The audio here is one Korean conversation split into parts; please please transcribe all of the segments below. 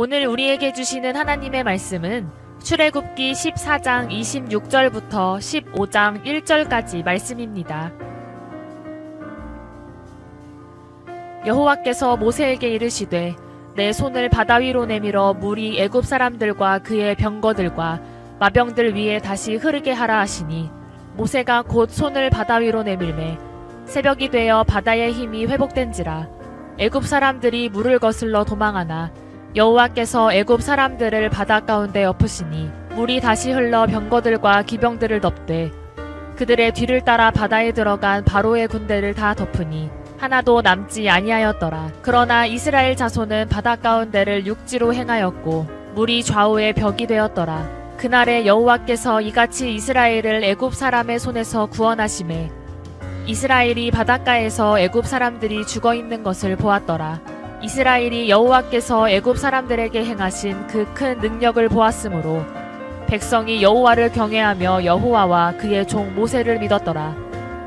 오늘 우리에게 주시는 하나님의 말씀은 출애굽기 14장 26절부터 15장 1절까지 말씀입니다. 여호와께서 모세에게 이르시되 내 손을 바다 위로 내밀어 물이 애굽 사람들과 그의 병거들과 마병들 위에 다시 흐르게 하라 하시니 모세가 곧 손을 바다 위로 내밀매 새벽이 되어 바다의 힘이 회복된지라. 애굽 사람들이 물을 거슬러 도망하나 여호와께서 애굽 사람들을 바다 가운데 엎으시니 물이 다시 흘러 병거들과 기병들을 덮되 그들의 뒤를 따라 바다에 들어간 바로의 군대를 다 덮으니 하나도 남지 아니하였더라. 그러나 이스라엘 자손은 바다 가운데를 육지로 행하였고 물이 좌우에 벽이 되었더라. 그날에 여호와께서 이같이 이스라엘을 애굽 사람의 손에서 구원하시매 이스라엘이 바닷가에서 애굽 사람들이 죽어있는 것을 보았더라. 이스라엘이 여호와께서 애굽 사람들에게 행하신 그 큰 능력을 보았으므로 백성이 여호와를 경외하며 여호와와 그의 종 모세를 믿었더라.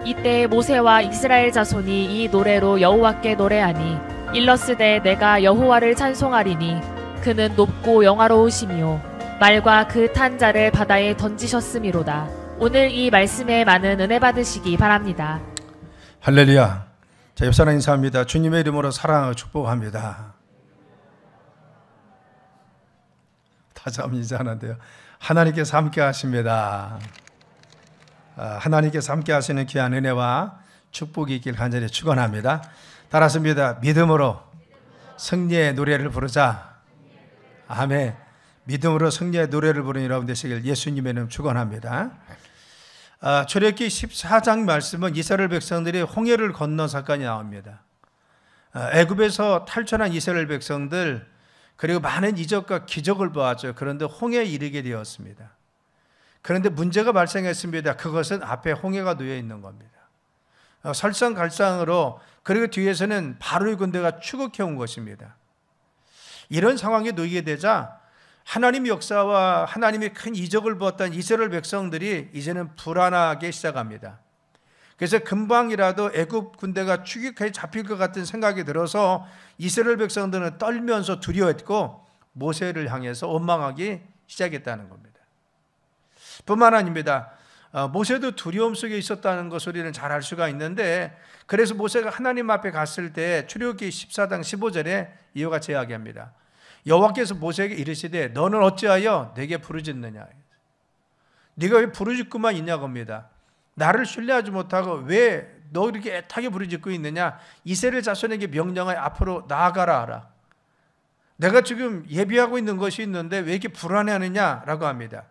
이때 모세와 이스라엘 자손이 이 노래로 여호와께 노래하니 일러스되 내가 여호와를 찬송하리니 그는 높고 영화로우시며 말과 그 탄 자를 바다에 던지셨음이로다. 오늘 이 말씀에 많은 은혜 받으시기 바랍니다. 할렐루야. 자, 옆 사람 인사합니다. 주님의 이름으로 사랑하고 축복합니다. 다시 한번 인사하는데요. 하나님께서 함께 하십니다. 하나님께서 함께 하시는 귀한 은혜와 축복이 있길 간절히 축원합니다. 따라서입니다. 믿음으로 승리의 노래를 부르자. 아멘. 믿음으로 승리의 노래를 부르는 여러분 되시길 예수님의 이름 축원합니다. 출애굽기 14장 말씀은 이스라엘 백성들이 홍해를 건너 사건이 나옵니다. 애굽에서 탈출한 이스라엘 백성들 그리고 많은 이적과 기적을 보았죠. 그런데 홍해에 이르게 되었습니다. 그런데 문제가 발생했습니다. 그것은 앞에 홍해가 놓여 있는 겁니다. 설상갈상으로 그리고 뒤에서는 바로의 군대가 추격해온 것입니다. 이런 상황에 놓이게 되자 하나님의 역사와 하나님의 큰 이적을 보았던 이스라엘 백성들이 이제는 불안하게 시작합니다. 그래서 금방이라도 애굽 군대가 추격해 잡힐 것 같은 생각이 들어서 이스라엘 백성들은 떨면서 두려워했고 모세를 향해서 원망하기 시작했다는 겁니다. 뿐만 아닙니다. 모세도 두려움 속에 있었다는 것을 우리는 잘 알 수가 있는데 그래서 모세가 하나님 앞에 갔을 때 출애굽기 14장 15절에 이와 같이 이야기합니다. 여호와께서 모세에게 이르시되 너는 어찌하여 내게 부르짖느냐. 네가 왜 부르짖고만 있냐고 합니다. 나를 신뢰하지 못하고 왜 너 이렇게 애타게 부르짖고 있느냐. 이스라엘 자손에게 명령하여 앞으로 나아가라 하라. 내가 지금 예비하고 있는 것이 있는데 왜 이렇게 불안해하느냐라고 합니다.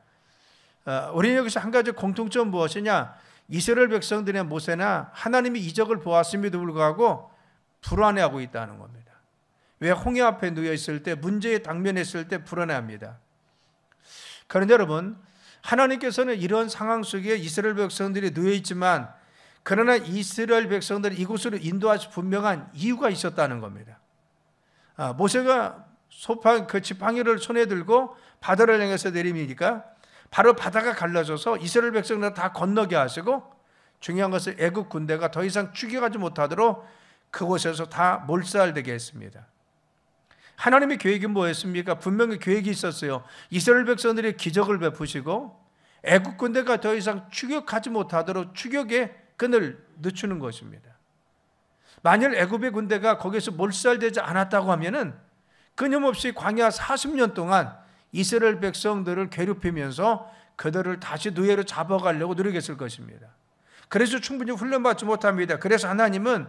우리는 여기서 한 가지 공통점 무엇이냐. 이스라엘 백성들의 모세나 하나님이 이적을 보았음에도 불구하고 불안해하고 있다는 겁니다. 왜 홍해 앞에 놓여 있을 때 문제에 당면했을 때 불안해합니다. 그런데 여러분 하나님께서는 이런 상황 속에 이스라엘 백성들이 놓여 있지만 그러나 이스라엘 백성들을 이곳으로 인도하실 분명한 이유가 있었다는 겁니다. 모세가 그 지팡이를 손에 들고 바다를 향해서 내리니까 바로 바다가 갈라져서 이스라엘 백성들을 다 건너게 하시고 중요한 것은 애굽 군대가 더 이상 추격하지 못하도록 그곳에서 다 몰살되게 했습니다. 하나님의 계획이 뭐였습니까? 분명히 계획이 있었어요. 이스라엘 백성들이 기적을 베푸시고 애굽 군대가 더 이상 추격하지 못하도록 추격의 끈을 늦추는 것입니다. 만일 애굽의 군대가 거기서 몰살되지 않았다고 하면은 끊임없이 광야 40년 동안 이스라엘 백성들을 괴롭히면서 그들을 다시 노예로 잡아가려고 노력했을 것입니다. 그래서 충분히 훈련받지 못합니다. 그래서 하나님은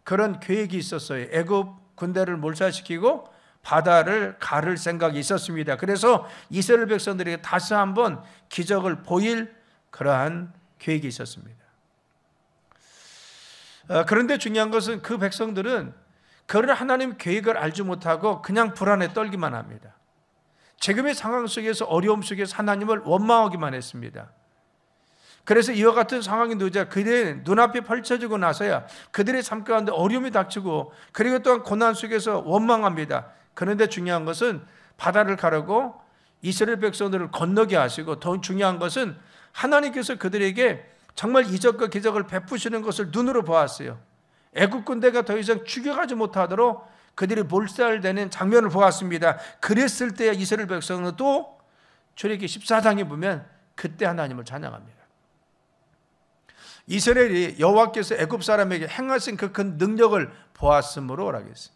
그런 계획이 있었어요. 애굽 군대를 몰살시키고 바다를 가를 생각이 있었습니다. 그래서 이스라엘 백성들에게 다시 한번 기적을 보일 그러한 계획이 있었습니다. 그런데 중요한 것은 그 백성들은 그런 하나님의 계획을 알지 못하고 그냥 불안에 떨기만 합니다. 지금의 상황 속에서 어려움 속에서 하나님을 원망하기만 했습니다. 그래서 이와 같은 상황이 놓이자 그들의 눈앞에 펼쳐지고 나서야 그들의 삶 가운데 어려움이 닥치고 그리고 또한 고난 속에서 원망합니다. 그런데 중요한 것은 바다를 가르고 이스라엘 백성들을 건너게 하시고 더 중요한 것은 하나님께서 그들에게 정말 이적과 기적을 베푸시는 것을 눈으로 보았어요. 애굽 군대가 더 이상 추격하지 못하도록 그들이 몰살되는 장면을 보았습니다. 그랬을 때 이스라엘 백성은 또 출애굽기 14장에 보면 그때 하나님을 찬양합니다. 이스라엘이 여호와께서 애굽 사람에게 행하신 그 큰 능력을 보았으므로라고 했어요.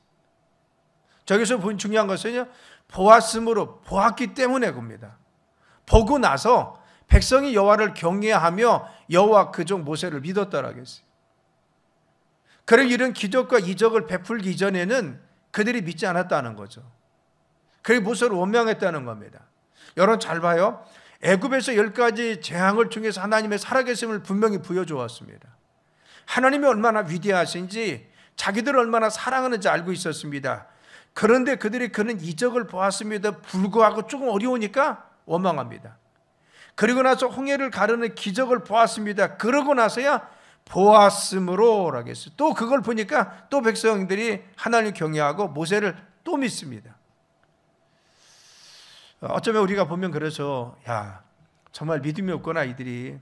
저기서 본 중요한 것은요, 보았으므로, 보았기 때문에 겁니다. 보고 나서 백성이 여호와를 경외하며 여호와 그종 모세를 믿었다라고 했어요. 그런 이런 기적과 이적을 베풀기 이전에는 그들이 믿지 않았다는 거죠. 그리고 모세를 원망했다는 겁니다. 여러분 잘 봐요. 애굽에서 10가지 재앙을 통해서 하나님의 살아계심을 분명히 보여주었습니다. 하나님이 얼마나 위대하신지, 자기들을 얼마나 사랑하는지 알고 있었습니다. 그런데 그들이 그런 이적을 보았음에도 불구하고 조금 어려우니까 원망합니다. 그리고 나서 홍해를 가르는 기적을 보았습니다. 그러고 나서야 보았으므로 라고 했어요. 또 그걸 보니까 또 백성들이 하나님을 경외하고 모세를 또 믿습니다. 어쩌면 우리가 보면 그래서 야, 정말 믿음이 없구나 이들이.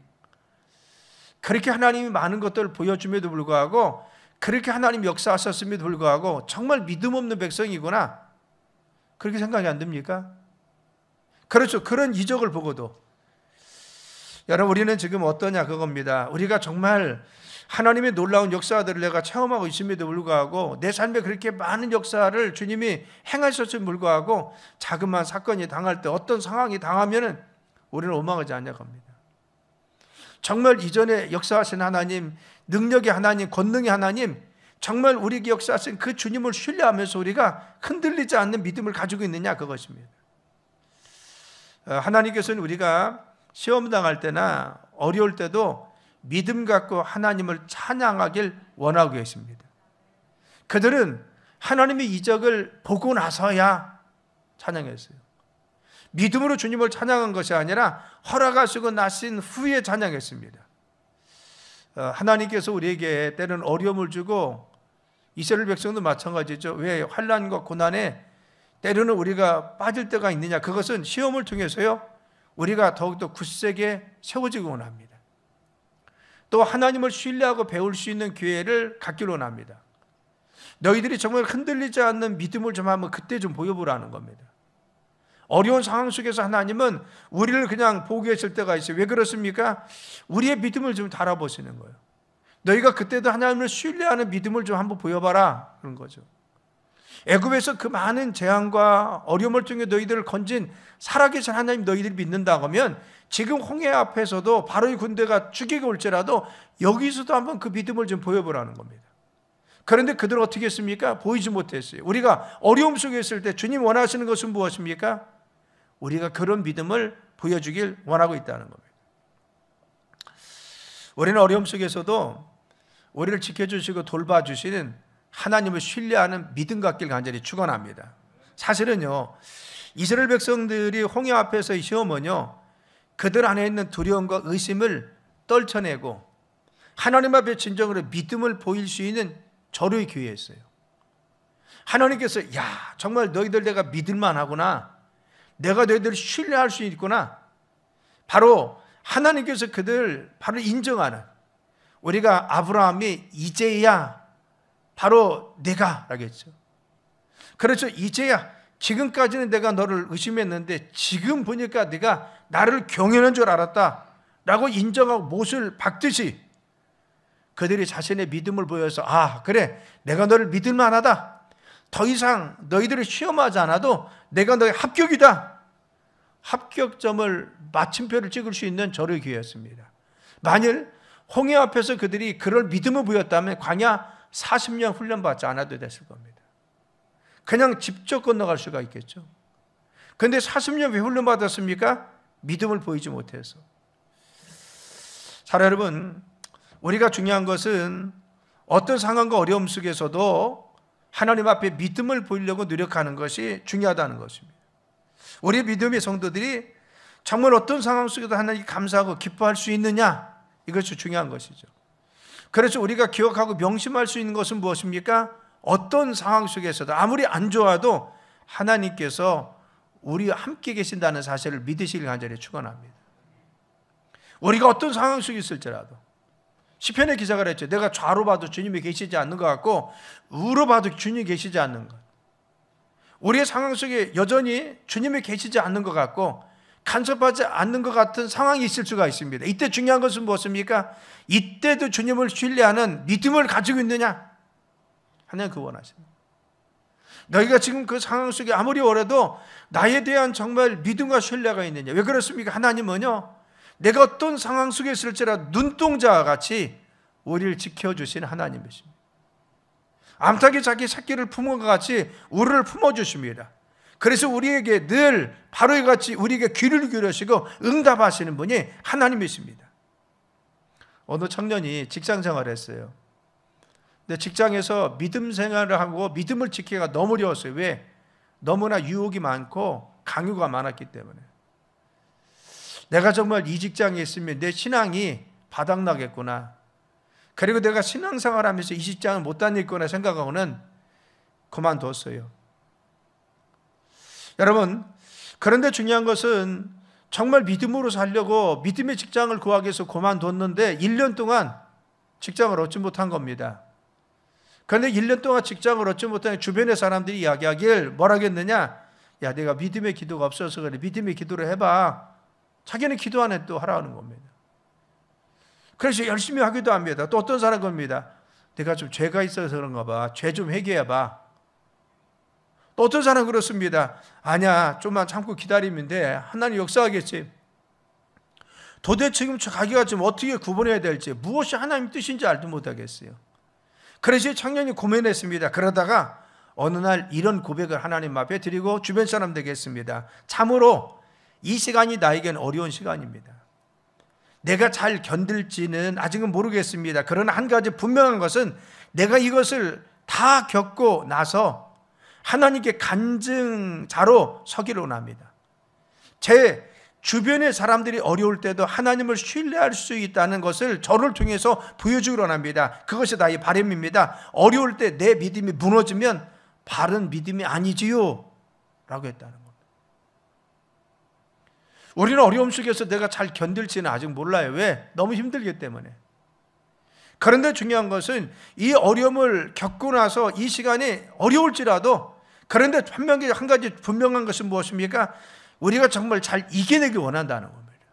그렇게 하나님이 많은 것들을 보여줌에도 불구하고, 그렇게 하나님 역사하셨음에도 불구하고 정말 믿음 없는 백성이구나, 그렇게 생각이 안 듭니까? 그렇죠. 그런 이적을 보고도. 여러분 우리는 지금 어떠냐 그겁니다. 우리가 정말 하나님의 놀라운 역사들을 내가 체험하고 있음에도 불구하고, 내 삶에 그렇게 많은 역사를 주님이 행하셨음에도 불구하고 자그마한 사건이 당할 때, 어떤 상황이 당하면은 우리는 원망하지 않냐고 합니다. 정말 이전에 역사하신 하나님, 능력의 하나님, 권능의 하나님, 정말 우리에게 역사하신 그 주님을 신뢰하면서 우리가 흔들리지 않는 믿음을 가지고 있느냐 그것입니다. 하나님께서는 우리가 시험 당할 때나 어려울 때도 믿음 갖고 하나님을 찬양하길 원하고 계십니다. 그들은 하나님의 이적을 보고 나서야 찬양했어요. 믿음으로 주님을 찬양한 것이 아니라 허락하시고 나신 후에 찬양했습니다. 하나님께서 우리에게 때로는 어려움을 주고, 이스라엘 백성도 마찬가지죠. 왜 환난과 고난에 때로는 우리가 빠질 때가 있느냐, 그것은 시험을 통해서요 우리가 더욱더 굳세게 세워지고 원합니다. 또 하나님을 신뢰하고 배울 수 있는 기회를 갖기를 원합니다. 너희들이 정말 흔들리지 않는 믿음을 좀 한번 그때 좀 보여보라는 겁니다. 어려운 상황 속에서 하나님은 우리를 그냥 보고 계실 때가 있어요. 왜 그렇습니까? 우리의 믿음을 좀 달아보시는 거예요. 너희가 그때도 하나님을 신뢰하는 믿음을 좀 한번 보여봐라, 그런 거죠. 애굽에서 그 많은 재앙과 어려움을 통해 너희들을 건진 살아계신 하나님 너희들이 믿는다고 하면, 지금 홍해 앞에서도 바로의 군대가 죽이고 올지라도 여기서도 한번 그 믿음을 좀 보여보라는 겁니다. 그런데 그들은 어떻게 했습니까? 보이지 못했어요. 우리가 어려움 속에 있을 때 주님 원하시는 것은 무엇입니까? 우리가 그런 믿음을 보여주길 원하고 있다는 겁니다. 우리는 어려움 속에서도 우리를 지켜주시고 돌봐주시는 하나님을 신뢰하는 믿음 갖길 간절히 축원합니다. 사실은요, 이스라엘 백성들이 홍해 앞에서의 시험은요, 그들 안에 있는 두려움과 의심을 떨쳐내고 하나님 앞에 진정으로 믿음을 보일 수 있는 절호의 기회였어요. 하나님께서 야, 정말 너희들 내가 믿을만 하구나, 내가 너희들을 신뢰할 수 있구나, 바로 하나님께서 그들 바로 인정하는, 우리가 아브라함이 이제야 바로 내가 라고 했죠. 그렇죠. 이제야, 지금까지는 내가 너를 의심했는데 지금 보니까 네가 나를 경외하는 줄 알았다 라고 인정하고 못을 박듯이 그들이 자신의 믿음을 보여서, 아 그래, 내가 너를 믿을 만하다, 더 이상 너희들을 시험하지 않아도 내가 너의 합격이다, 합격점을 마침표를 찍을 수 있는 절호의 기회였습니다. 만일 홍해 앞에서 그들이 그럴 믿음을 보였다면 광야 40년 훈련받지 않아도 됐을 겁니다. 그냥 직접 건너갈 수가 있겠죠. 그런데 40년 왜 훈련받았습니까? 믿음을 보이지 못해서. 자, 여러분, 우리가 중요한 것은 어떤 상황과 어려움 속에서도 하나님 앞에 믿음을 보이려고 노력하는 것이 중요하다는 것입니다. 우리 믿음의 성도들이 정말 어떤 상황 속에도 하나님께 감사하고 기뻐할 수 있느냐, 이것이 중요한 것이죠. 그래서 우리가 기억하고 명심할 수 있는 것은 무엇입니까? 어떤 상황 속에서도 아무리 안 좋아도 하나님께서 우리와 함께 계신다는 사실을 믿으시길 간절히 축원합니다. 우리가 어떤 상황 속에 있을지라도, 시편의 기자가 그랬죠. 내가 좌로 봐도 주님이 계시지 않는 것 같고 우로 봐도 주님이 계시지 않는 것. 우리의 상황 속에 여전히 주님이 계시지 않는 것 같고 간섭하지 않는 것 같은 상황이 있을 수가 있습니다. 이때 중요한 것은 무엇입니까? 이때도 주님을 신뢰하는 믿음을 가지고 있느냐? 하나님 그 원하십니다. 너희가 지금 그 상황 속에 아무리 어려도 나에 대한 정말 믿음과 신뢰가 있느냐? 왜 그렇습니까? 하나님은요, 내가 어떤 상황 속에 있을지라도 눈동자와 같이 우리를 지켜주신 하나님이십니다. 암탉이 자기 새끼를 품은 것 같이 우리를 품어주십니다. 그래서 우리에게 늘 바로와 같이 우리에게 귀를 기울이시고 응답하시는 분이 하나님이십니다. 어느 청년이 직장 생활을 했어요. 근데 직장에서 믿음 생활을 하고 믿음을 지키기가 너무 어려웠어요. 왜? 너무나 유혹이 많고 강요가 많았기 때문에. 내가 정말 이 직장에 있으면 내 신앙이 바닥나겠구나. 그리고 내가 신앙생활하면서 이 직장을 못 다니겠구나 생각하고는 그만뒀어요. 여러분, 그런데 중요한 것은 정말 믿음으로 살려고 믿음의 직장을 구하기 위해서 그만뒀는데 1년 동안 직장을 얻지 못한 겁니다. 그런데 1년 동안 직장을 얻지 못한 주변의 사람들이 이야기하길 뭐라 하겠느냐? 야, 내가 믿음의 기도가 없어서 그래. 믿음의 기도를 해봐. 자기는 기도 안 해 또 하라는 겁니다. 그래서 열심히 하기도 합니다. 또 어떤 사람 겁니다. 내가 좀 죄가 있어서 그런가 봐. 죄 좀 회개해봐. 또 어떤 사람은 그렇습니다. 아니야, 좀만 참고 기다리면 돼. 하나님 역사하겠지. 도대체 지금 자기가 좀 어떻게 구분해야 될지, 무엇이 하나님 뜻인지 알지 못하겠어요. 그래서 청년이 고민했습니다. 그러다가 어느 날 이런 고백을 하나님 앞에 드리고 주변 사람들에게 했습니다. 참으로 이 시간이 나에겐 어려운 시간입니다. 내가 잘 견딜지는 아직은 모르겠습니다. 그러나 한 가지 분명한 것은 내가 이것을 다 겪고 나서 하나님께 간증자로 서기를 원합니다. 제 주변의 사람들이 어려울 때도 하나님을 신뢰할 수 있다는 것을 저를 통해서 보여주기를 원합니다. 그것이 나의 바람입니다. 어려울 때 내 믿음이 무너지면 바른 믿음이 아니지요 라고 했다는 겁니다. 우리는 어려움 속에서 내가 잘 견딜지는 아직 몰라요. 왜? 너무 힘들기 때문에. 그런데 중요한 것은 이 어려움을 겪고 나서 이 시간이 어려울지라도, 그런데 한 가지 분명한 것은 무엇입니까? 우리가 정말 잘 이겨내기 원한다는 겁니다.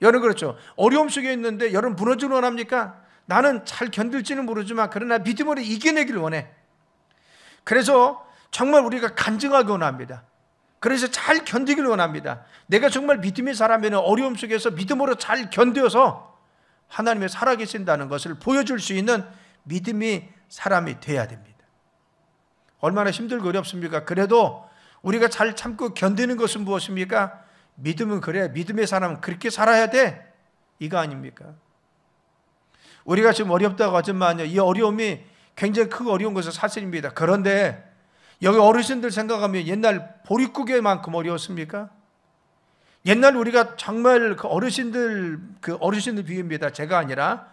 여러분 그렇죠? 어려움 속에 있는데 여러분 무너지길 원합니까? 나는 잘 견딜지는 모르지만 그러나 믿음으로 이겨내기를 원해. 그래서 정말 우리가 간증하기 원합니다. 그래서 잘 견디기를 원합니다. 내가 정말 믿음의 사람이면 어려움 속에서 믿음으로 잘 견뎌서 하나님의 살아계신다는 것을 보여줄 수 있는 믿음의 사람이 돼야 됩니다. 얼마나 힘들고 어렵습니까? 그래도 우리가 잘 참고 견디는 것은 무엇입니까? 믿음은 그래. 믿음의 사람은 그렇게 살아야 돼. 이거 아닙니까? 우리가 지금 어렵다고 하지만요, 이 어려움이 굉장히 크고 어려운 것은 사실입니다. 그런데 여기 어르신들 생각하면 옛날 보릿고개만큼 어려웠습니까? 옛날 우리가 정말 그 어르신들 비유입니다. 제가 아니라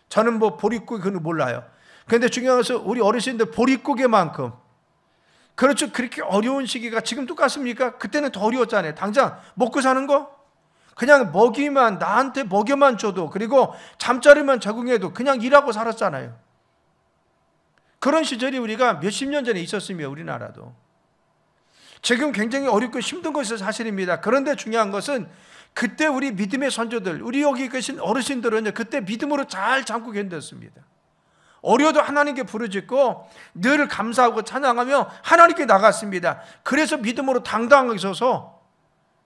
저는 뭐 보릿고개 그건 몰라요. 그런데 중요한 것은 우리 어르신들 보릿고개만큼, 그렇죠. 그렇게 어려운 시기가 지금 똑같습니까? 그때는 더 어려웠잖아요. 당장 먹고 사는 거? 그냥 나한테 먹여만 줘도, 그리고 잠자리만 적응해도 그냥 일하고 살았잖아요. 그런 시절이 우리가 몇십 년 전에 있었으며 우리나라도. 지금 굉장히 어렵고 힘든 것이 사실입니다. 그런데 중요한 것은 그때 우리 믿음의 선조들, 우리 여기 계신 어르신들은 그때 믿음으로 잘 참고 견뎠습니다. 어려도 하나님께 부르짖고 늘 감사하고 찬양하며 하나님께 나갔습니다. 그래서 믿음으로 당당하게 서서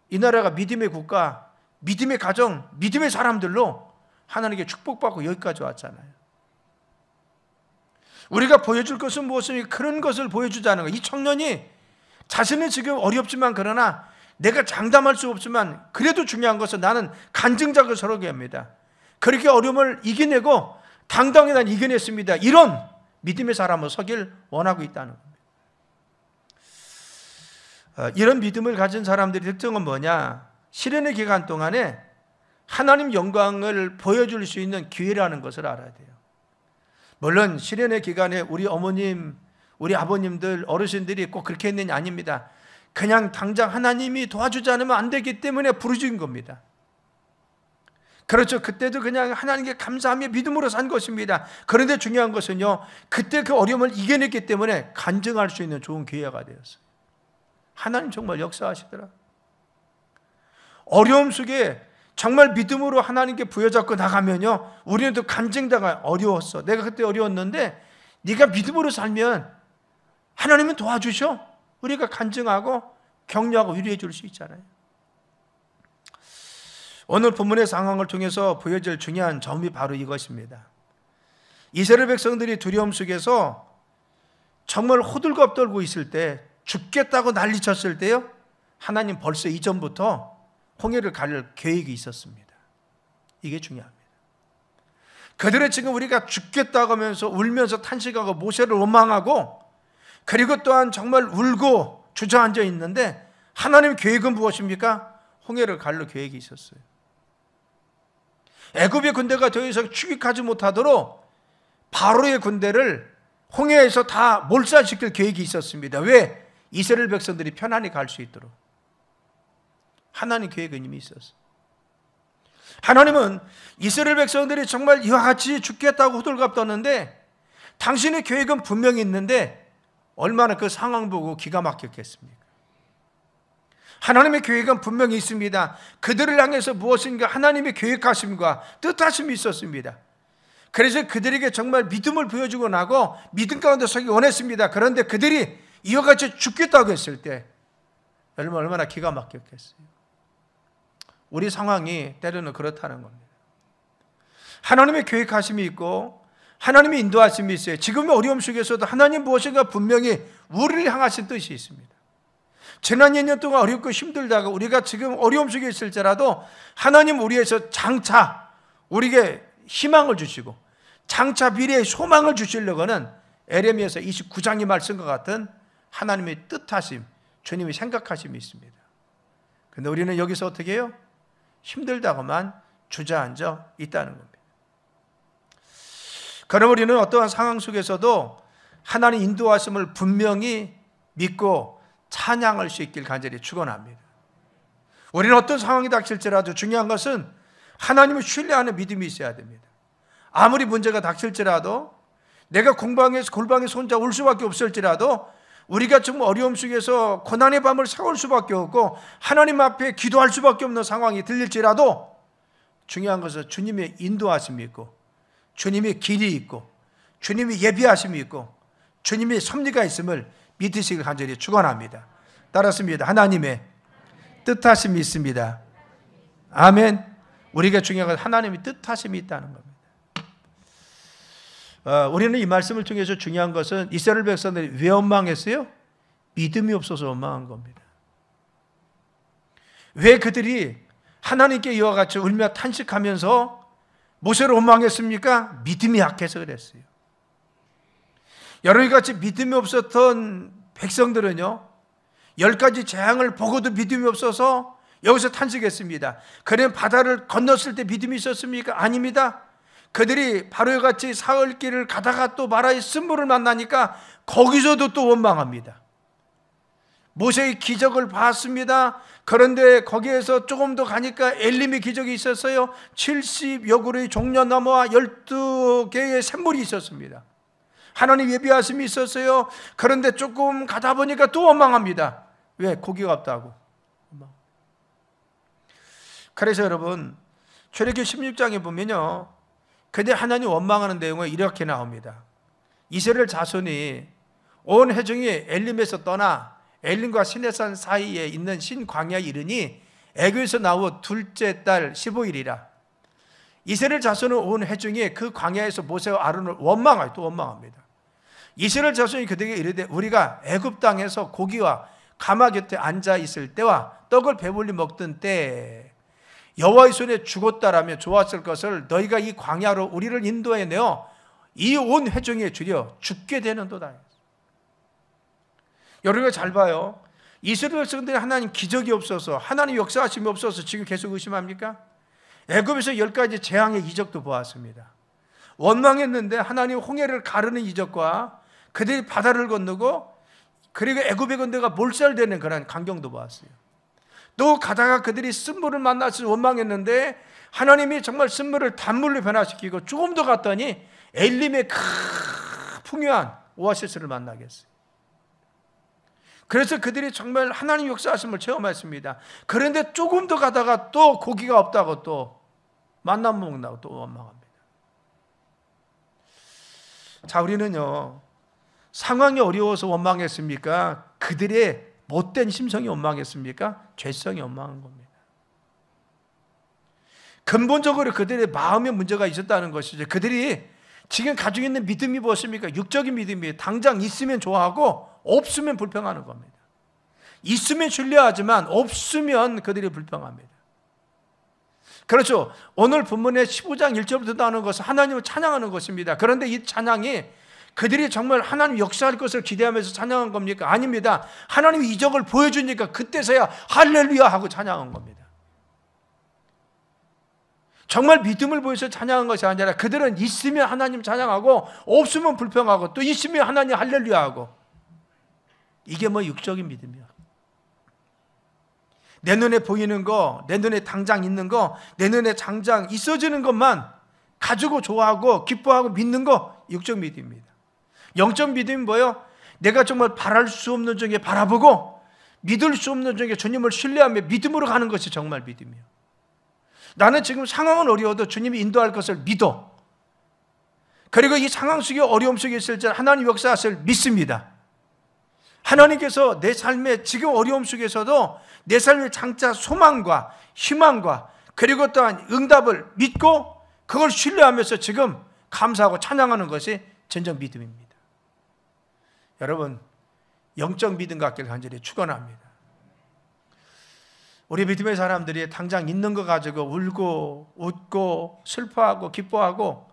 이 나라가 믿음의 국가, 믿음의 가정, 믿음의 사람들로 하나님께 축복받고 여기까지 왔잖아요. 우리가 보여줄 것은 무엇입니까? 그런 것을 보여주자는 거예요. 이 청년이 자신은 지금 어렵지만 그러나 내가 장담할 수 없지만 그래도 중요한 것은 나는 간증자가 서러게 합니다. 그렇게 어려움을 이겨내고 당당히 난 이겨냈습니다. 이런 믿음의 사람으로 서길 원하고 있다는 겁니다. 이런 믿음을 가진 사람들의 특징은 뭐냐? 시련의 기간 동안에 하나님 영광을 보여줄 수 있는 기회라는 것을 알아야 돼요. 물론 시련의 기간에 우리 어머님, 우리 아버님들, 어르신들이 꼭 그렇게 했느냐? 아닙니다. 그냥 당장 하나님이 도와주지 않으면 안 되기 때문에 부르짖은 겁니다. 그렇죠. 그때도 그냥 하나님께 감사하며 믿음으로 산 것입니다. 그런데 중요한 것은요, 그때 그 어려움을 이겨냈기 때문에 간증할 수 있는 좋은 기회가 되었어요. 하나님 정말 역사하시더라. 어려움 속에 정말 믿음으로 하나님께 부여잡고 나가면요, 우리는 또 간증당할. 어려웠어, 내가 그때 어려웠는데 네가 믿음으로 살면 하나님은 도와주셔. 우리가 간증하고 격려하고 위로해 줄 수 있잖아요. 오늘 본문의 상황을 통해서 보여질 중요한 점이 바로 이것입니다. 이스라엘 백성들이 두려움 속에서 정말 호들갑 떨고 있을 때, 죽겠다고 난리쳤을 때요, 하나님 벌써 이전부터 홍해를 가를 계획이 있었습니다. 이게 중요합니다. 그들은 지금 우리가 죽겠다고 하면서 울면서 탄식하고 모세를 원망하고, 그리고 또한 정말 울고 주저앉아 있는데, 하나님의 계획은 무엇입니까? 홍해를 가를 계획이 있었어요. 애굽의 군대가 더 이상 출입하지 못하도록 바로의 군대를 홍해에서 다 몰살시킬 계획이 있었습니다. 왜? 이스라엘 백성들이 편안히 갈 수 있도록. 하나님 계획은 이미 있었어요. 하나님은 이스라엘 백성들이 정말 이와 같이 죽겠다고 호들갑 떴는데, 당신의 계획은 분명히 있는데 얼마나 그 상황 보고 기가 막혔겠습니까? 하나님의 계획은 분명히 있습니다. 그들을 향해서 무엇인가 하나님의 계획하심과 뜻하심이 있었습니다. 그래서 그들에게 정말 믿음을 보여주고 나고 믿음 가운데 서기 원했습니다. 그런데 그들이 이와 같이 죽겠다고 했을 때 얼마나 기가 막혔겠어요. 우리 상황이 때로는 그렇다는 겁니다. 하나님의 계획하심이 있고 하나님의 인도하심이 있어요. 지금의 어려움 속에서도 하나님 무엇인가 분명히 우리를 향하신 뜻이 있습니다. 지난 2년 동안 어렵고 힘들다가 우리가 지금 어려움 속에 있을지라도 하나님 우리에서 장차 우리에게 희망을 주시고 장차 미래의 소망을 주시려고는 에레미야서 29장의 말씀과 같은 하나님의 뜻하심, 주님의 생각하심이 있습니다. 그런데 우리는 여기서 어떻게 해요? 힘들다고만 주저앉아 있다는 겁니다. 그럼 우리는 어떠한 상황 속에서도 하나님 인도하심을 분명히 믿고 찬양할 수 있길 간절히 축원합니다. 우리는 어떤 상황이 닥칠지라도 중요한 것은 하나님을 신뢰하는 믿음이 있어야 됩니다. 아무리 문제가 닥칠지라도, 내가 골방에서 혼자 울 수밖에 없을지라도, 우리가 정말 어려움 속에서 고난의 밤을 새울 수밖에 없고 하나님 앞에 기도할 수밖에 없는 상황이 들릴지라도, 중요한 것은 주님의 인도하심이 있고 주님의 길이 있고 주님의 예비하심이 있고 주님의 섭리가 있음을 믿으시길 간절히 축원합니다. 따랐습니다. 하나님의 뜻하심이 있습니다. 아멘. 우리가 중요한 건 하나님의 뜻하심이 있다는 겁니다. 우리는 이 말씀을 통해서 중요한 것은 이스라엘 백성들이 왜 원망했어요? 믿음이 없어서 원망한 겁니다. 왜 그들이 하나님께 이와 같이 울며 탄식하면서 모세를 원망했습니까? 믿음이 약해서 그랬어요. 여러분 같이 믿음이 없었던 백성들은요, 10가지 재앙을 보고도 믿음이 없어서 여기서 탄식했습니다. 그는 바다를 건넜을 때 믿음이 있었습니까? 아닙니다. 그들이 바로와 같이 사흘길을 가다가 또 마라의 쓴물을 만나니까 거기서도 또 원망합니다. 모세의 기적을 봤습니다. 그런데 거기에서 조금 더 가니까 엘림의 기적이 있었어요. 70여 그루의 종려나무와 12개의 샘물이 있었습니다. 하나님 예비하심이 있었어요. 그런데 조금 가다 보니까 또 원망합니다. 왜? 고기가 없다고. 그래서 여러분, 출애굽기 16장에 보면요, 근데 하나님 원망하는 내용은 이렇게 나옵니다. 이스라엘 자손이 온 회중이 엘림에서 떠나 엘림과 시내산 사이에 있는 신광야에 이르니 애굽에서 나온 둘째 달 15일이라. 이스라엘 자손은 온 회중이 그 광야에서 모세와 아론을 원망하여 또 원망합니다. 이스라엘 자손이 그들에게 이르되 우리가 애굽 땅에서 고기와 가마 곁에 앉아 있을 때와 떡을 배불리 먹던 때 여호와의 손에 죽었다라면 좋았을 것을 너희가 이 광야로 우리를 인도해 내어 이 온 회중에 주려 죽게 되는도다. 여러분 잘 봐요. 이스라엘 백성들이 하나님 기적이 없어서, 하나님 역사하심이 없어서 지금 계속 의심합니까? 애굽에서 10가지 재앙의 이적도 보았습니다. 원망했는데 하나님 홍해를 가르는 이적과 그들이 바다를 건너고 그리고 애굽의 군대가 몰살되는 그런 광경도 보았어요. 또 가다가 그들이 쓴물을 만나서 원망했는데 하나님이 정말 쓴물을 단물로 변화시키고 조금 더 갔더니 엘림의 풍요한 오아시스를 만나게 했어요. 그래서 그들이 정말 하나님 역사하심을 체험했습니다. 그런데 조금 더 가다가 또 고기가 없다고 또 만나 먹는다고 또 원망합니다. 자, 우리는요, 상황이 어려워서 원망했습니까? 그들의 못된 심성이 원망했습니까? 죄성이 원망한 겁니다. 근본적으로 그들의 마음에 문제가 있었다는 것이죠. 그들이 지금 가지고 있는 믿음이 무엇입니까? 육적인 믿음이에요. 당장 있으면 좋아하고 없으면 불평하는 겁니다. 있으면 신뢰하지만 없으면 그들이 불평합니다. 그렇죠. 오늘 본문의 15장 1절부터 나오는 것은 하나님을 찬양하는 것입니다. 그런데 이 찬양이 그들이 정말 하나님 역사할 것을 기대하면서 찬양한 겁니까? 아닙니다. 하나님이 이적을 보여주니까 그때서야 할렐루야 하고 찬양한 겁니다. 정말 믿음을 보여서 찬양한 것이 아니라 그들은 있으면 하나님 찬양하고 없으면 불평하고 또 있으면 하나님 할렐루야 하고, 이게 뭐 육적인 믿음이야. 내 눈에 보이는 거, 내 눈에 당장 있는 거, 내 눈에 당장 있어지는 것만 가지고 좋아하고 기뻐하고 믿는 거 육적 믿음입니다. 영적 믿음이 뭐예요? 내가 정말 바랄 수 없는 중에 바라보고 믿을 수 없는 중에 주님을 신뢰하며 믿음으로 가는 것이 정말 믿음이에요. 나는 지금 상황은 어려워도 주님이 인도할 것을 믿어. 그리고 이 상황 속에 어려움 속에 있을 때 하나님 역사하실 믿습니다. 하나님께서 내 삶의 지금 어려움 속에서도 내 삶의 장차 소망과 희망과 그리고 또한 응답을 믿고 그걸 신뢰하면서 지금 감사하고 찬양하는 것이 진정 믿음입니다. 여러분, 영적 믿음 갖기를 간절히 축원합니다. 우리 믿음의 사람들이 당장 있는 거 가지고 울고 웃고 슬퍼하고 기뻐하고,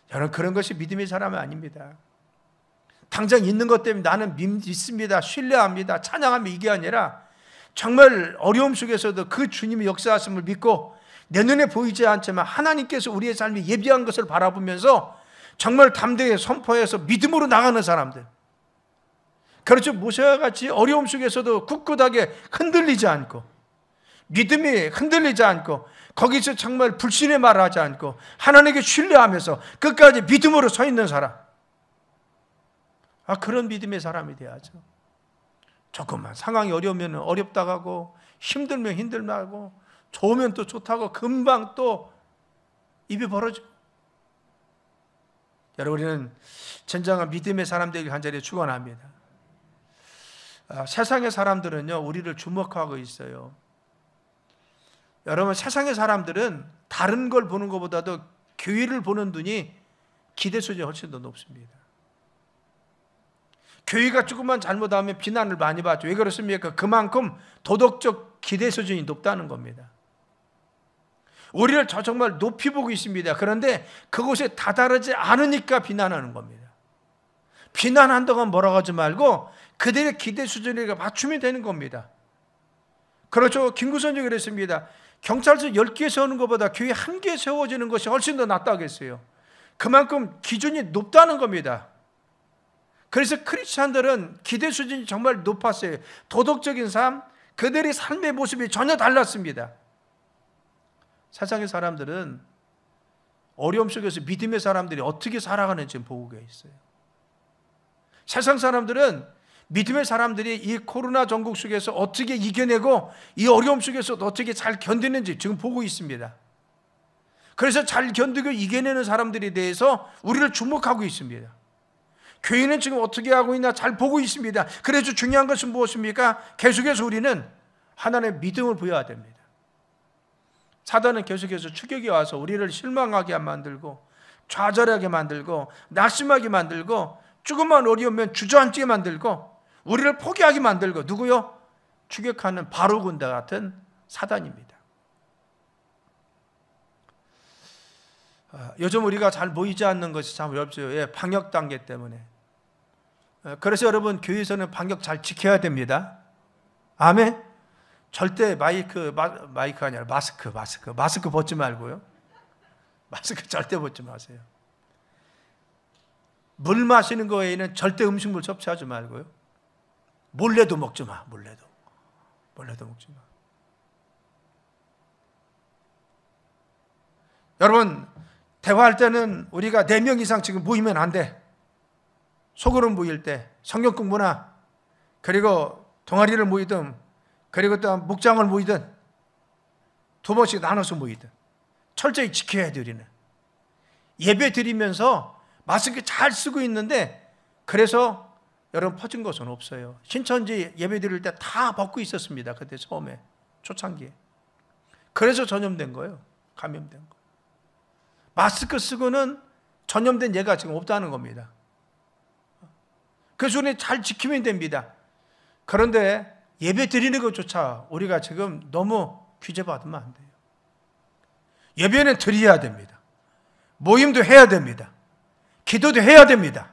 저는 그런 것이 믿음의 사람이 아닙니다. 당장 있는 것 때문에 나는 믿습니다, 신뢰합니다, 찬양합니다, 이게 아니라 정말 어려움 속에서도 그 주님의 역사하심을 믿고 내 눈에 보이지 않지만 하나님께서 우리의 삶에 예비한 것을 바라보면서 정말 담대히 선포해서 믿음으로 나가는 사람들. 그렇죠. 모세와 같이 어려움 속에서도 굳굳하게 흔들리지 않고, 믿음이 흔들리지 않고, 거기서 정말 불신의 말을 하지 않고 하나님께 신뢰하면서 끝까지 믿음으로 서 있는 사람, 그런 믿음의 사람이 돼야죠. 조금만 상황이 어려우면 어렵다고 하고, 힘들면 힘들다고, 좋으면 또 좋다고 금방 또 입이 벌어지고. 여러분, 우리는 진정한 믿음의 사람들에게 간절히 축원합니다. 세상의 사람들은요, 우리를 주목하고 있어요. 여러분, 세상의 사람들은 다른 걸 보는 것보다도 교회를 보는 눈이 기대 수준이 훨씬 더 높습니다. 교회가 조금만 잘못하면 비난을 많이 받죠. 왜 그렇습니까? 그만큼 도덕적 기대 수준이 높다는 겁니다. 우리를 정말 높이 보고 있습니다. 그런데 그곳에 다다르지 않으니까 비난하는 겁니다. 비난한다고 뭐라고 하지 말고 그들의 기대 수준에 맞추면 되는 겁니다. 그렇죠. 김구선이 그랬습니다. 경찰서 10개 세우는 것보다 교회 1개 세워지는 것이 훨씬 더 낫다고 했어요. 그만큼 기준이 높다는 겁니다. 그래서 크리스찬들은 기대 수준이 정말 높았어요. 도덕적인 삶, 그들의 삶의 모습이 전혀 달랐습니다. 세상의 사람들은 어려움 속에서 믿음의 사람들이 어떻게 살아가는지 보고 있어요. 세상 사람들은 믿음의 사람들이 이 코로나 전국 속에서 어떻게 이겨내고 이 어려움 속에서 어떻게 잘 견디는지 지금 보고 있습니다. 그래서 잘 견디고 이겨내는 사람들에 대해서 우리를 주목하고 있습니다. 교회는 지금 어떻게 하고 있나 잘 보고 있습니다. 그래서 중요한 것은 무엇입니까? 계속해서 우리는 하나님의 믿음을 보여야 됩니다. 사단은 계속해서 추격이 와서 우리를 실망하게 만들고 좌절하게 만들고 낙심하게 만들고 조금만 어려우면 주저앉게 만들고 우리를 포기하게 만들고, 누구요? 추격하는 바로 군대 같은 사단입니다. 요즘 우리가 잘 모이지 않는 것이 참 어렵죠. 방역 단계 때문에. 그래서 여러분, 교회에서는 방역 잘 지켜야 됩니다. 아멘. 절대 마이크 아니라 마스크 벗지 말고요. 마스크 절대 벗지 마세요. 물 마시는 거 외에는 절대 음식물 섭취하지 말고요. 몰래도 먹지 마. 몰래도 먹지 마. 여러분, 대화할 때는 우리가 4명 이상 지금 모이면 안 돼. 소그룹 모일 때 성경 공부나 그리고 동아리를 모이든, 그리고 또 목장을 모이든, 두 번씩 나눠서 모이든 철저히 지켜야 돼. 우리는 예배 드리면서 마스크 잘 쓰고 있는데, 그래서 여러분 퍼진 것은 없어요. 신천지 예배 드릴 때 다 벗고 있었습니다. 그때 처음에 초창기에. 그래서 전염된 거예요. 감염된 거예요. 마스크 쓰고는 전염된 예가 지금 없다는 겁니다. 그래서 우리는 잘 지키면 됩니다. 그런데 예배 드리는 것조차 우리가 지금 너무 규제받으면 안 돼요. 예배는 드려야 됩니다. 모임도 해야 됩니다. 기도도 해야 됩니다.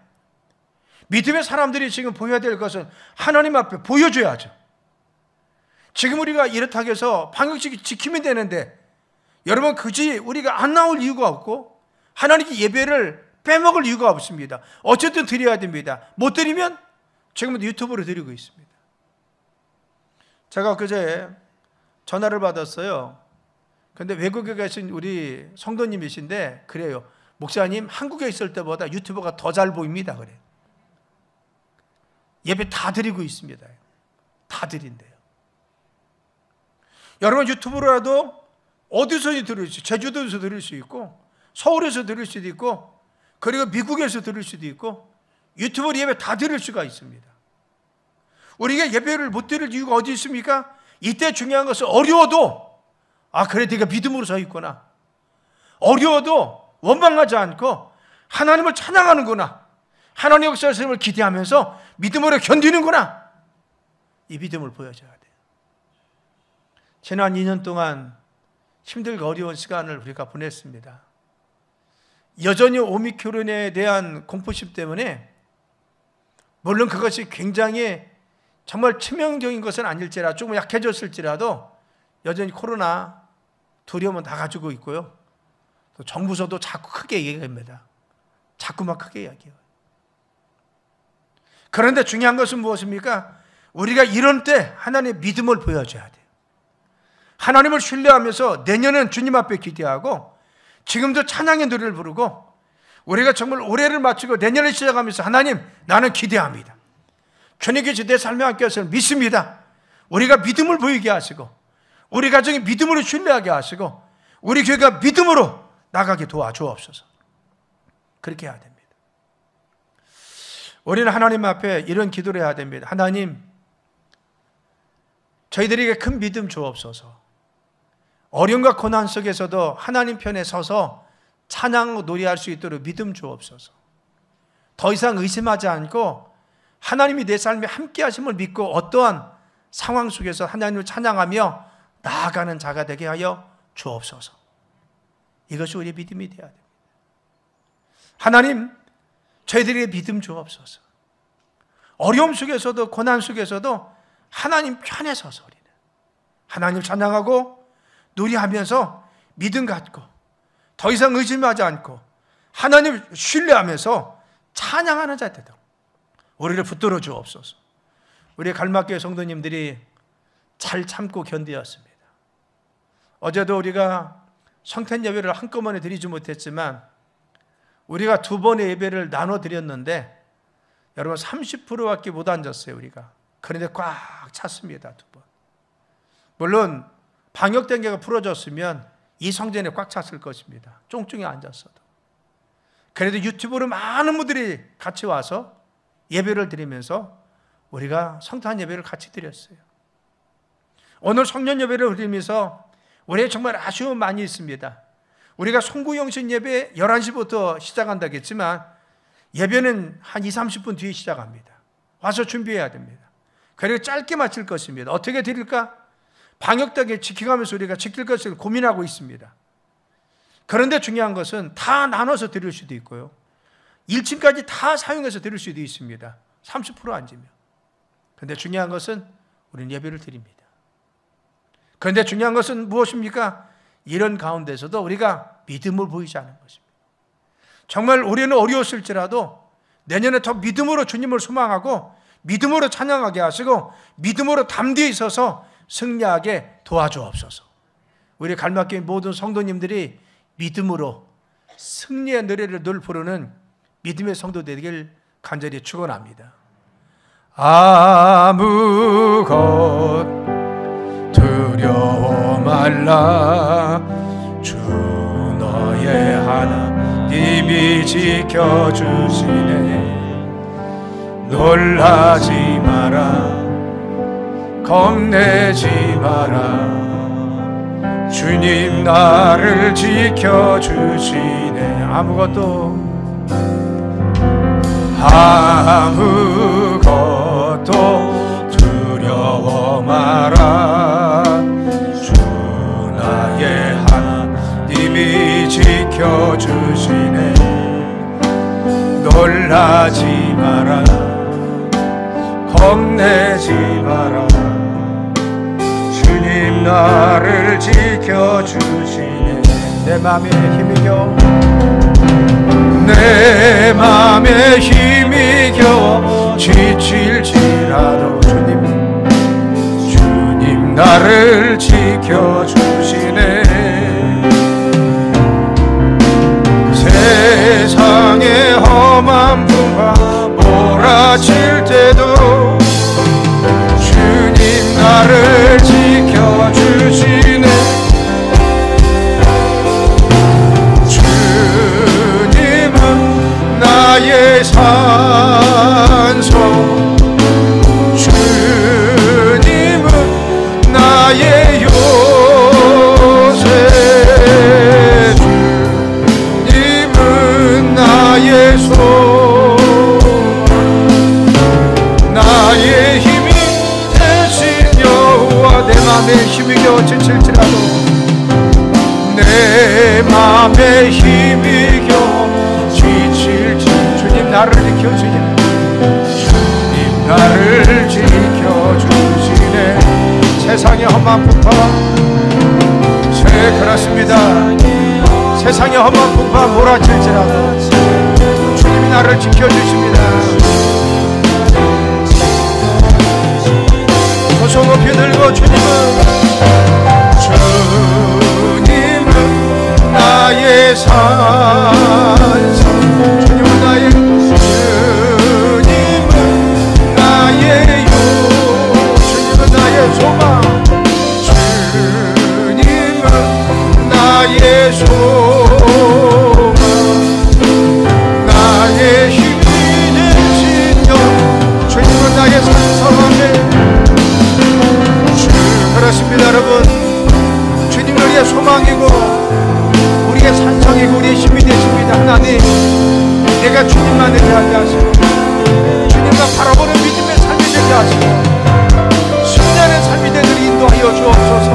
믿음의 사람들이 지금 보여야 될 것은 하나님 앞에 보여줘야죠. 지금 우리가 이렇다고 해서 방역식 지키면 되는데, 여러분 굳이 우리가 안 나올 이유가 없고 하나님께 예배를 빼먹을 이유가 없습니다. 어쨌든 드려야 됩니다. 못 드리면 지금도 유튜브로 드리고 있습니다. 제가 그제 전화를 받았어요. 근데 외국에 계신 우리 성도님이신데 그래요. 목사님, 한국에 있을 때보다 유튜브가 더 잘 보입니다. 그래요. 예배 다 드리고 있습니다. 다 드린대요. 여러분 유튜브로라도 어디서든지 들을 수 있어요. 제주도에서 들을 수 있고, 서울에서 들을 수도 있고, 그리고 미국에서 들을 수도 있고, 유튜브로 예배 다 드릴 수가 있습니다. 우리가 예배를 못 드릴 이유가 어디 있습니까? 이때 중요한 것은 어려워도, 그래 네가 믿음으로 서 있구나. 어려워도 원망하지 않고 하나님을 찬양하는구나. 하나님의 역사를 기대하면서 믿음으로 견디는구나. 이 믿음을 보여줘야 돼요. 지난 2년 동안 힘들고 어려운 시간을 우리가 보냈습니다. 여전히 오미크론에 대한 공포심 때문에, 물론 그것이 굉장히 정말 치명적인 것은 아닐지라도, 조금 약해졌을지라도 여전히 코로나 두려움은 다 가지고 있고요. 또 정부서도 자꾸 크게 얘기합니다. 자꾸만 크게 이야기해요. 그런데 중요한 것은 무엇입니까? 우리가 이런 때 하나님의 믿음을 보여줘야 돼요. 하나님을 신뢰하면서 내년은 주님 앞에 기대하고, 지금도 찬양의 노래를 부르고, 우리가 정말 올해를 마치고 내년을 시작하면서 하나님, 나는 기대합니다. 주님께서 내 삶에 함께 하시는 믿습니다. 우리가 믿음을 보이게 하시고, 우리 가정이 믿음으로 신뢰하게 하시고, 우리 교회가 믿음으로 나가게 도와주옵소서. 그렇게 해야 됩니다. 우리는 하나님 앞에 이런 기도를 해야 됩니다. 하나님, 저희들에게 큰 믿음 주옵소서. 어려움과 고난 속에서도 하나님 편에 서서 찬양 노래할 수 있도록 믿음 주옵소서. 더 이상 의심하지 않고 하나님이 내 삶에 함께 하심을 믿고 어떠한 상황 속에서 하나님을 찬양하며 나아가는 자가 되게 하여 주옵소서. 이것이 우리의 믿음이 되어야 됩니다. 하나님, 저희들에게 믿음 주옵소서. 어려움 속에서도 고난 속에서도 하나님 편에 서서 우리는 하나님을 찬양하고 노래하면서 믿음 갖고 더 이상 의심하지 않고 하나님을 신뢰하면서 찬양하는 자 되도록 우리를 붙들어 주옵소서. 우리 갈막교회 성도님들이 잘 참고 견디었습니다. 어제도 우리가 성탄 예배를 한꺼번에 드리지 못했지만 우리가 두 번의 예배를 나눠 드렸는데 여러분 30%밖에 못 앉았어요. 우리가. 그런데 꽉 찼습니다. 두 번. 물론 방역 단계가 풀어졌으면 이 성전에 꽉 찼을 것입니다. 쫑쫑이 앉았어도. 그래도 유튜브로 많은 분들이 같이 와서 예배를 드리면서 우리가 성탄 예배를 같이 드렸어요. 오늘 성년 예배를 드리면서 우리의 정말 아쉬움 많이 있습니다. 우리가 송구영신 예배 11시부터 시작한다고 했지만 예배는 한 20-30분 뒤에 시작합니다. 와서 준비해야 됩니다. 그리고 짧게 마칠 것입니다. 어떻게 드릴까? 방역단계 지켜가면서 우리가 지킬 것을 고민하고 있습니다. 그런데 중요한 것은 다 나눠서 드릴 수도 있고요. 1층까지 다 사용해서 드릴 수도 있습니다. 30% 앉으면. 그런데 중요한 것은 우리는 예배를 드립니다. 그런데 중요한 것은 무엇입니까? 이런 가운데서도 우리가 믿음을 보이지 않은 것입니다. 정말 올해는 어려웠을지라도 내년에 더 믿음으로 주님을 소망하고 믿음으로 찬양하게 하시고 믿음으로 담대히 있어서 승리하게 도와주옵소서. 우리 갈막교회 모든 성도님들이 믿음으로 승리의 노래를 늘 부르는 믿음의 성도 되길 간절히 축원합니다. 아무것 두려워 말라. 주 너의 하나님이 지켜주시네. 놀라지 마라, 겁내지 마라. 주님 나를 지켜주시네. 아무것도 두려워 마라. 주 나의 하나님이 지켜주시네. 놀라지 마라, 겁내지 마라. 주님 나를 지켜주시네. 내 맘에 힘이 겨워, 내 맘에 힘이 겨워 지칠지라도 주님 나를 지켜주시네. 세상의 험한 풍파 몰아칠 때도 주님 나를 지켜주시네. 주님은 나의 산소, 주님은 나의 요새, 주님은 나의 소망, 나의 힘이 되신 여호와. 내 맘에 힘이 겨워 지칠지라도, 내 맘에 힘이 겨워 지칠지 주님 나를 지켜주시네. 주님 나를 지켜주시네. 세상의 험한 풍파, 그렇습니다. 세상의 험한 풍파 몰아칠지라도 주님이 나를 지켜주십니다. 소송 높이 들고 주님은 나의 산성, 주님은 나의 요, 주님은 나의 소망, 주님은 나의 소망, 나의 힘이 되신 여, 주님은 나의 산성함에. 그렇습니다 여러분. 주님은 우리의 소망이고 우리의 산성이고 우리의 힘이 되십니다. 하나님, 내가 주님만 되게 하게 하시고 주님만 바라보는 믿음의 삶이 되게 하시고 승리하는 삶이 되도록 인도하여 주옵소서.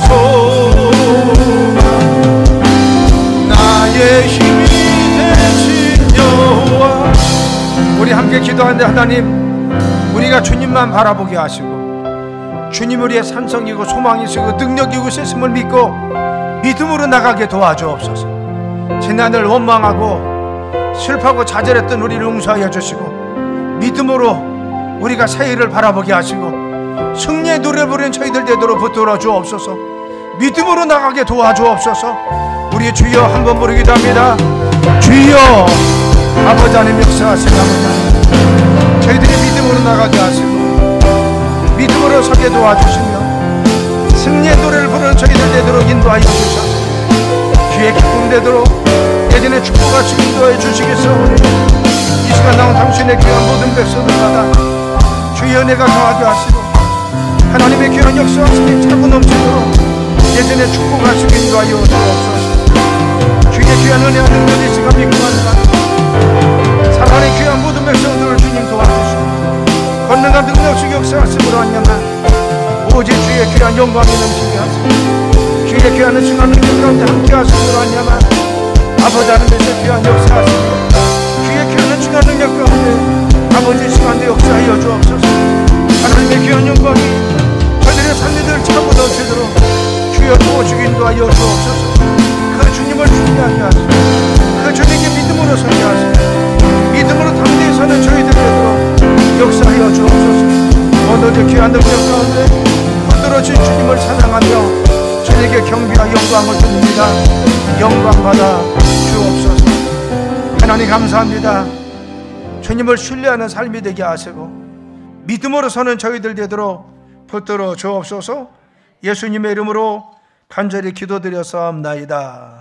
소망, 나의 힘이 되신 여호와. 우리 함께 기도하는데 하나님, 우리가 주님만 바라보게 하시고 주님 우리의 산성이고 소망이시고 능력이고 세심을 믿고 믿음으로 나가게 도와주옵소서. 지난날 원망하고 슬퍼하고 좌절했던 우리를 용서하여 주시고 믿음으로 우리가 새해를 바라보게 하시고 승리의 노래 부르는 저희들 되도록 붙들어 주옵소서. 믿음으로 나가게 도와주옵소서. 우리 주여 한번 부르기도 합니다. 주여, 아버지 하나님 역사하시나이다. 저희들이 믿음으로 나가게 하시고 믿음으로 서게 도와주시며 승리의 노래를 부르는 저희들 되도록 인도하여 주셔서 귀에 기쁨 되도록 예전의 축복같이 인도하여 주시겠사오니 이 시간 나온 당신의 귀한 모든 백성을 받아 주의 은혜가 더하게 하시고 하나님의 귀한 역사하심이 차고 넘치도록 예전의 축복같이 인도하여 주옵소서. 주의 귀한 은혜와 능력이 이 시간 믿고 간다. 사랑의 귀한 모든 백성들을 주님 도와주시고 권능과 능력식 역사하심으로 한야만 오직 주의 귀한 영광이 넘치게 하시고 주의 귀한 은총과 능력 가운데 함께 하심으로 한야만 아버지 하나님의 귀한 역사하시고 주의 귀한 은총과 능력 가운데 아버지 시간대 역사하여 주옵소서. 하나님의 귀한 영광이 저희들의 삶들 차고 넘치도록 주여 도와주기 인도하여 주옵소서. 그 주님을 준비하게 하시고 그 주님께 믿음으로 서게 하시고 믿음으로 담대히 서는 저희들 되도록 역사하여 주옵소서. 오늘도 귀한 능력 가운데 흔들어진 주님을 찬양하며 주님께 경비와 영광을 드립니다. 영광 받아 주옵소서. 하나님 감사합니다. 주님을 신뢰하는 삶이 되게 하시고 믿음으로 서는 저희들 되도록 붙들어 주옵소서. 예수님의 이름으로 간절히 기도드려서옵나이다.